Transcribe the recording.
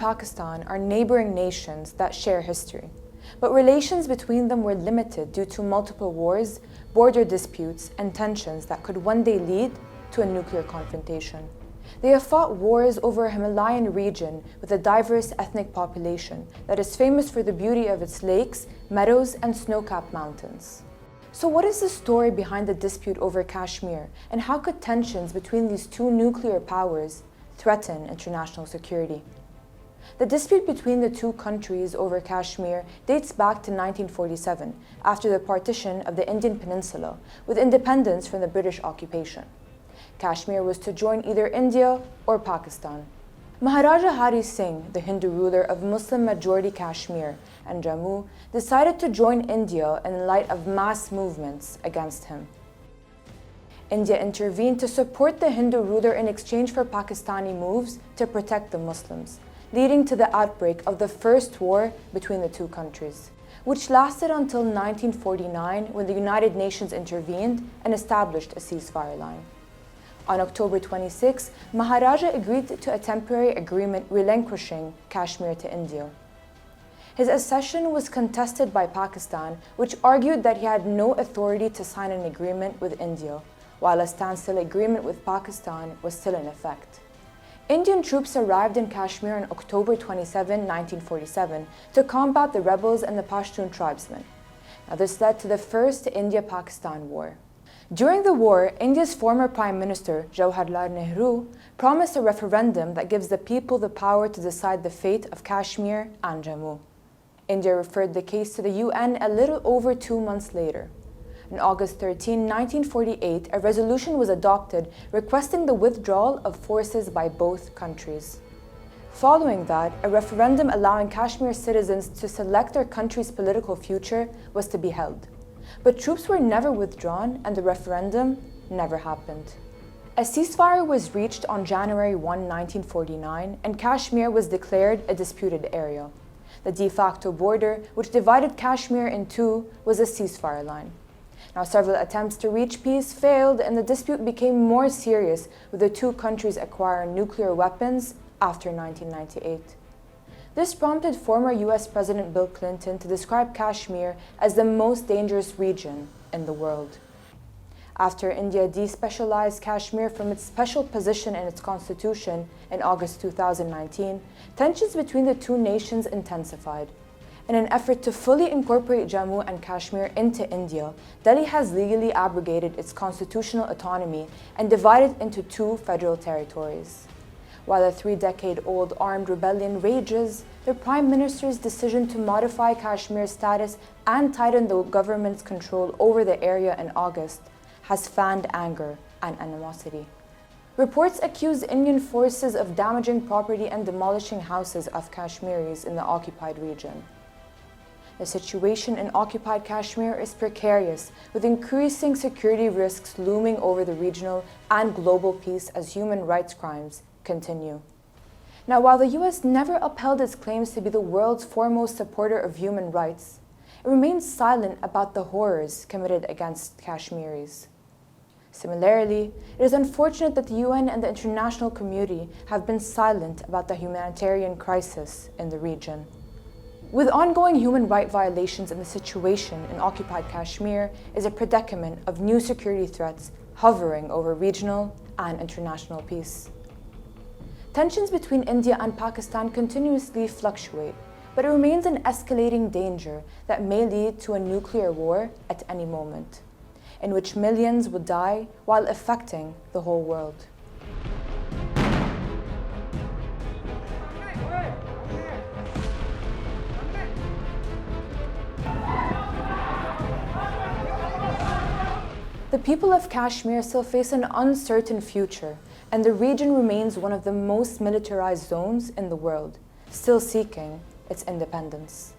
Pakistan are neighboring nations that share history, but relations between them were limited due to multiple wars, border disputes, and tensions that could one day lead to a nuclear confrontation. They have fought wars over a Himalayan region with a diverse ethnic population that is famous for the beauty of its lakes, meadows, and snow-capped mountains. So what is the story behind the dispute over Kashmir, and how could tensions between these two nuclear powers threaten international security? The dispute between the two countries over Kashmir dates back to 1947, after the partition of the Indian peninsula, with independence from the British occupation. Kashmir was to join either India or Pakistan. Maharaja Hari Singh, the Hindu ruler of Muslim-majority Kashmir and Jammu, decided to join India in light of mass movements against him. India intervened to support the Hindu ruler in exchange for Pakistani moves to protect the Muslims, leading to the outbreak of the first war between the two countries, which lasted until 1949 when the United Nations intervened and established a ceasefire line. On October 26, Maharaja agreed to a temporary agreement relinquishing Kashmir to India. His accession was contested by Pakistan, which argued that he had no authority to sign an agreement with India, while a standstill agreement with Pakistan was still in effect. Indian troops arrived in Kashmir on October 27, 1947, to combat the rebels and the Pashtun tribesmen. Now, this led to the First India-Pakistan War. During the war, India's former Prime Minister, Jawaharlal Nehru, promised a referendum that gives the people the power to decide the fate of Kashmir and Jammu. India referred the case to the UN a little over 2 months later. On August 13, 1948, a resolution was adopted requesting the withdrawal of forces by both countries. Following that, a referendum allowing Kashmir citizens to select their country's political future was to be held. But troops were never withdrawn and the referendum never happened. A ceasefire was reached on January 1, 1949, and Kashmir was declared a disputed area. The de facto border, which divided Kashmir in two, was a ceasefire line. Now, several attempts to reach peace failed, and the dispute became more serious, with the two countries acquiring nuclear weapons after 1998. This prompted former US President Bill Clinton to describe Kashmir as the most dangerous region in the world. After India despecialized Kashmir from its special position in its constitution in August 2019, tensions between the two nations intensified. In an effort to fully incorporate Jammu and Kashmir into India, Delhi has legally abrogated its constitutional autonomy and divided into two federal territories. While a 3-decade-old armed rebellion rages, the Prime Minister's decision to modify Kashmir's status and tighten the government's control over the area in August has fanned anger and animosity. Reports accuse Indian forces of damaging property and demolishing houses of Kashmiris in the occupied region. The situation in occupied Kashmir is precarious, with increasing security risks looming over the regional and global peace as human rights crimes continue. Now, while the US never upheld its claims to be the world's foremost supporter of human rights, it remains silent about the horrors committed against Kashmiris. Similarly, it is unfortunate that the UN and the international community have been silent about the humanitarian crisis in the region. With ongoing human rights violations, and the situation in occupied Kashmir is a predicament of new security threats hovering over regional and international peace. Tensions between India and Pakistan continuously fluctuate, but it remains an escalating danger that may lead to a nuclear war at any moment, in which millions would die while affecting the whole world. The people of Kashmir still face an uncertain future, and the region remains one of the most militarized zones in the world, still seeking its independence.